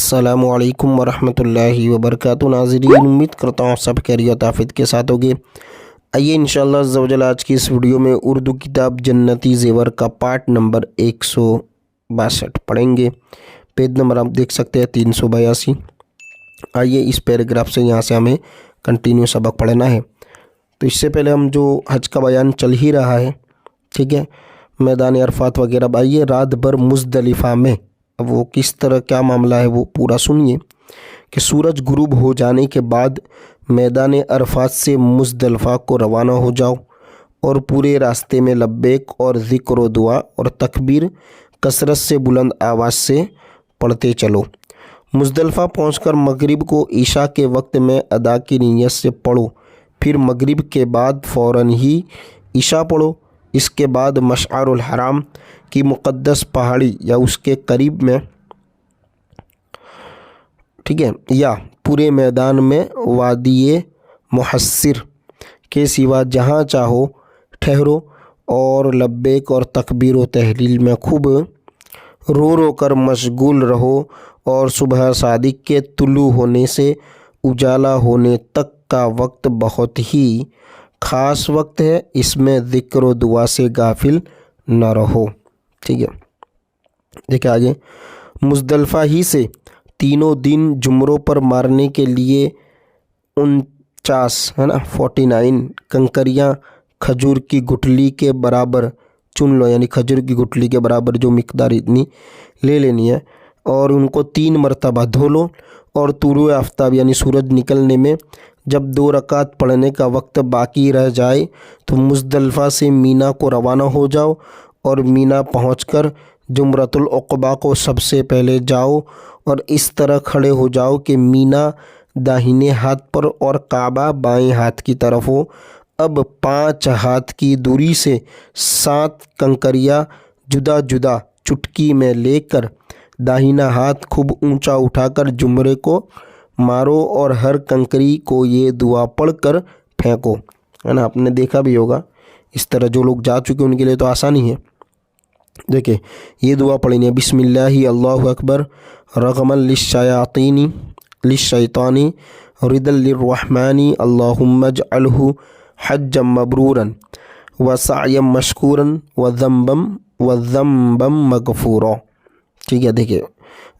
अस्सलाम वालेकुम वरहमतुल्लाहि वबरकातुहू। नाज़रीन, उम्मीद करता हूँ आप सब खैरियत आफियत के साथ होंगे। आइए इंशाअल्लाह अज़्ज़ा वजल आज की इस वीडियो में उर्दू किताब जन्नती ज़ेवर का पार्ट नंबर 162 पढ़ेंगे। पेज नंबर आप देख सकते हैं 382। आइए इस पैराग्राफ से यहाँ से हमें कंटिन्यू सबक पढ़ना है। तो इससे पहले हम जो हज का बयान चल ही रहा है, ठीक है, मैदान अरफात वगैरह। आइए रात भर मुज़दलिफ़ा में, अब वो किस तरह क्या मामला है वो पूरा सुनिए कि सूरज गुरूब हो जाने के बाद मैदान अरफात से मुज़दलिफ़ा को रवाना हो जाओ और पूरे रास्ते में लब्बैक और ज़िक्र व दुआ और तकबीर कसरत से बुलंद आवाज़ से पढ़ते चलो। मुज़दलिफ़ा पहुंचकर मगरिब को ईशा के वक्त में अदा की नीयत से पढ़ो। फिर मगरिब के बाद फ़ौरन ही ईशा पढ़ो। इसके बाद मशअरुल हराम की मुक़द्दस पहाड़ी या उसके करीब में, ठीक है, या पूरे मैदान में वादिये मुहस्सिर के सिवा जहाँ चाहो ठहरो और लब्बैक और तकबीर व तहलील में खूब रो कर मशगूल रहो। और सुबह सादिक के तुलू होने से उजाला होने तक का वक्त बहुत ही ख़ास वक्त है, इसमें ज़िक्र व दुआ से गाफिल न रहो। ठीक है, देखिए आगे, मुज़दलिफ़ा ही से तीनों दिन जुमरों पर मारने के लिए 49 है ना 49 कंकरियाँ खजूर की गुठली के बराबर चुन लो, यानी खजूर की गुठली के बराबर जो मिकदार इतनी ले लेनी है, और उनको 3 मरतबा धो लो। और तुलू आफ्ताब यानी सूरज निकलने में जब 2 रकात पढ़ने का वक्त बाकी रह जाए तो मुज़दलिफ़ा से मीना को रवाना हो जाओ और मीना पहुंचकर जुमरतुल उक़बा को सबसे पहले जाओ और इस तरह खड़े हो जाओ कि मीना दाहिने हाथ पर और काबा बाएं हाथ की तरफ हो। अब 5 हाथ की दूरी से 7 कंकरियाँ जुदा जुदा चुटकी में लेकर दाहिना हाथ खूब ऊंचा उठाकर जुमरे को मारो और हर कंकरी को ये दुआ पढ़कर फेंको, है ना। आपने देखा भी होगा इस तरह, जो लोग जा चुके उनके लिए तो आसानी है। देखिए ये दुआ पढ़नी, बिस्मिल्लाहि अल्लाहु अकबर रग़मन लिश्शयातीनी लिश्शैतानी रिदल लिर्रहमानी अल्लाहुम्मा जअलहु हज्जम मबरूरन व सअयम मशकूरन व ज़म्बम मगफूरा। ठीक है, देखिए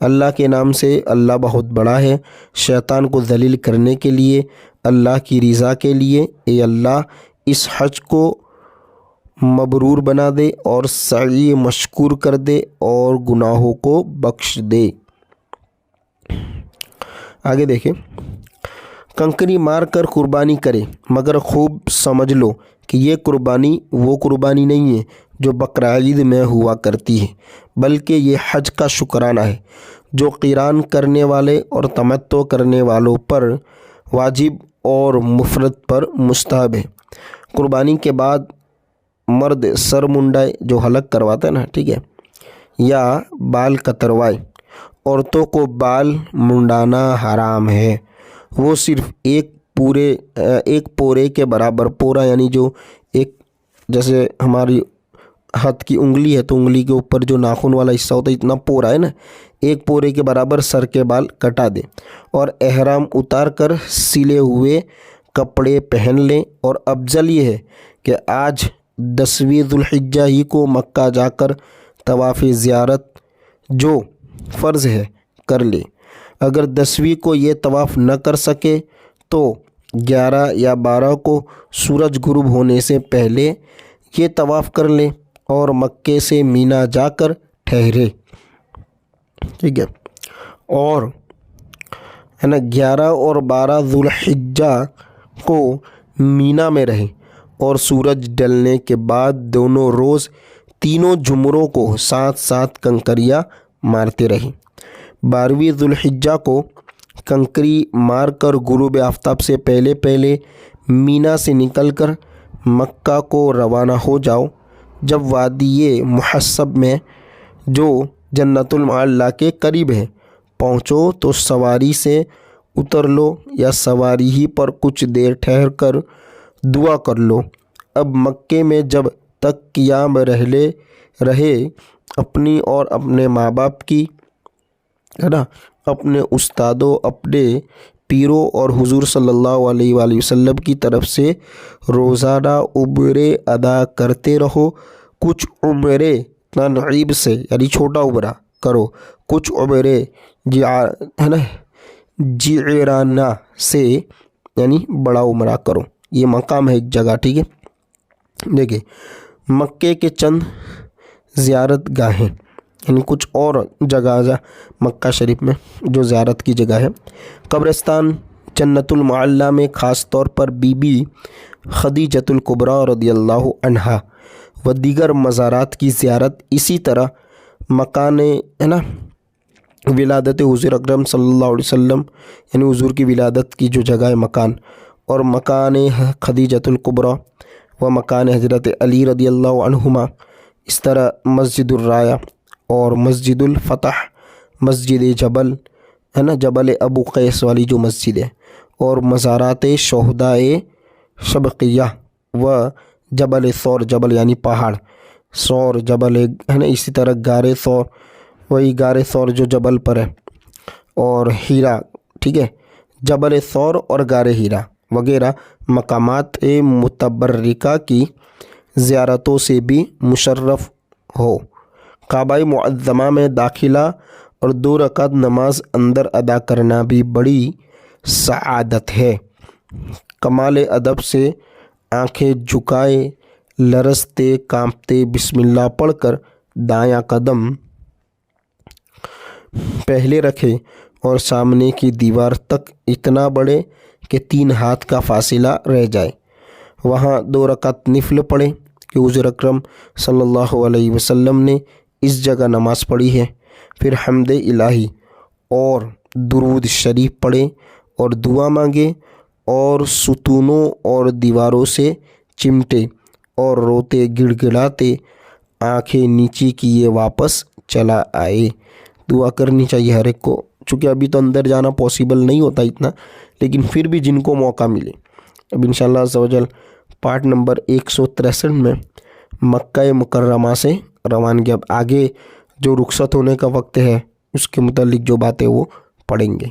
अल्लाह के नाम से, अल्लाह बहुत बड़ा है, शैतान को जलील करने के लिए, अल्लाह की रज़ा के लिए, ए अल्लाह इस हज को मबरूर बना दे और सई मशकूर कर दे और गुनाहों को बख्श दे। आगे देखें, कंकरी मार कर कुर्बानी करे, मगर खूब समझ लो कि ये कुर्बानी वो कुर्बानी नहीं है जो बकरा ईद में हुआ करती है, बल्कि ये हज का शुक्राना है जो क़िरान करने वाले और तमत्तो करने वालों पर वाजिब और मुफ़रद पर मुस्तहब है। कुर्बानी के बाद मर्द सर मुंडाए, जो हलक करवाता है ना, ठीक है, या बाल कतरवाए। औरतों को बाल मुंडाना हराम है। वो सिर्फ़ एक पोरे के बराबर, पोरा यानी जो एक, जैसे हमारी हाथ की उंगली है तो उंगली के ऊपर जो नाखून वाला हिस्सा होता है, इतना पोरा है ना, एक पोरे के बराबर सर के बाल कटा दे और एहराम उतार कर सिले हुए कपड़े पहन लें। और अफजल ये है कि आज 10वीं ज़ुल्हिज्जा ही को मक्का जाकर तवाफ़ ज़ियारत जो फ़र्ज़ है कर ले। अगर 10वीं को ये तवाफ़ न कर सके तो 11 या 12 को सूरज गुरूब होने से पहले ये तवाफ़ कर ले और मक्के से मीना जाकर ठहरे। ठीक है, और है ना 11 और 12 ज़ुल्हिज्जा को मीना में रहे और सूरज ढलने के बाद दोनों रोज़ तीनों जुमरों को 7-7 कंकरियाँ मारते रहे। 12वीं ज़ुल्हिज्जा को कंकरी मार कर गुरूब आफ्ताब से पहले पहले मीना से निकलकर मक्का को रवाना हो जाओ। जब वादिये मुहस्सब में, जो जन्नतुल मुअल्ला के करीब है, पहुँचो तो सवारी से उतर लो या सवारी ही पर कुछ देर ठहर कर दुआ कर लो। अब मक्के में जब तक क़ियाम रहे अपनी और अपने माँ बाप की, है ना, اپنے استادوں، اپنے پیروں اور حضور صلی اللہ علیہ وآلہ وسلم کی طرف سے روزانہ عمرے ادا کرتے رہو۔ کچھ عمرے تنعیم سے یعنی چھوٹا عمرہ کرو، کچھ عمرے جعرانہ سے یعنی بڑا عمرہ کرو۔ یہ مقام ہے ایک جگہ، ٹھیک ہے۔ دیکھیں مکے کے چند زیارت گاہیں یعنی کچھ اور جگہ مکہ شریف میں جو زیارت کی جگہ ہے۔ قبرستان جنت المعلی میں خاص طور پر بی بی خدیجۃ الکبریٰ رضی اللہ عنہا و دیگر مزارات کی زیارت، اسی طرح مکان ولادت حضور اکرم صلی اللہ علیہ وسلم یعنی حضور کی ولادت کی جو جگہ ہے مکان، اور مکان خدیجۃ الکبریٰ و مکان حضرت علی رضی اللہ عنہما، اس طرح مسجد الرایا اور مسجد الفتح، مسجد جبل جبل ابو قیس والی جو مسجد ہے، اور مزارات شہدائے شبقیہ و جبل ثور، جبل یعنی پہاڑ، ثور جبل اسی طرح غار ثور، وہی غار ثور جو جبل پر ہے، اور ہیرا، ٹھیک ہے، جبل ثور اور غار ہیرا وغیرہ مقامات متبرکہ کی زیارتوں سے بھی مشرف ہو۔ کعبہ معظمہ میں داخلہ اور 2 رکعت نماز اندر ادا کرنا بھی بڑی سعادت ہے۔ کمال ادب سے آنکھیں جھکائے، لرزتے کانپتے بسم اللہ پڑھ کر دایاں قدم پہلے رکھے اور سامنے کی دیوار تک اتنا بڑھے کہ 3 ہاتھ کا فاصلہ رہ جائے، وہاں 2 رکعت نفل پڑھے کہ حضور اکرم صلی اللہ علیہ وسلم نے اس جگہ نماز پڑھی ہے۔ پھر حمد الہی اور درود شریف پڑھے اور دعا مانگے، اور ستونوں اور دیواروں سے چمٹے اور روتے گڑ گڑاتے آنکھیں نیچی کیے واپس چلا آئے۔ دعا کرنی چاہیے ہر ایک کو، چونکہ ابھی تو اندر جانا پاسبل نہیں ہوتا اتنا، لیکن پھر بھی جن کو موقع ملے، اب انشاءاللہ عز و جل پارٹ نمبر 163 میں مکہ مکرمہ سے روانگی، اب آگے جو رخصت ہونے کا وقت ہے اس کے متعلق جو باتیں وہ پڑھیں گے۔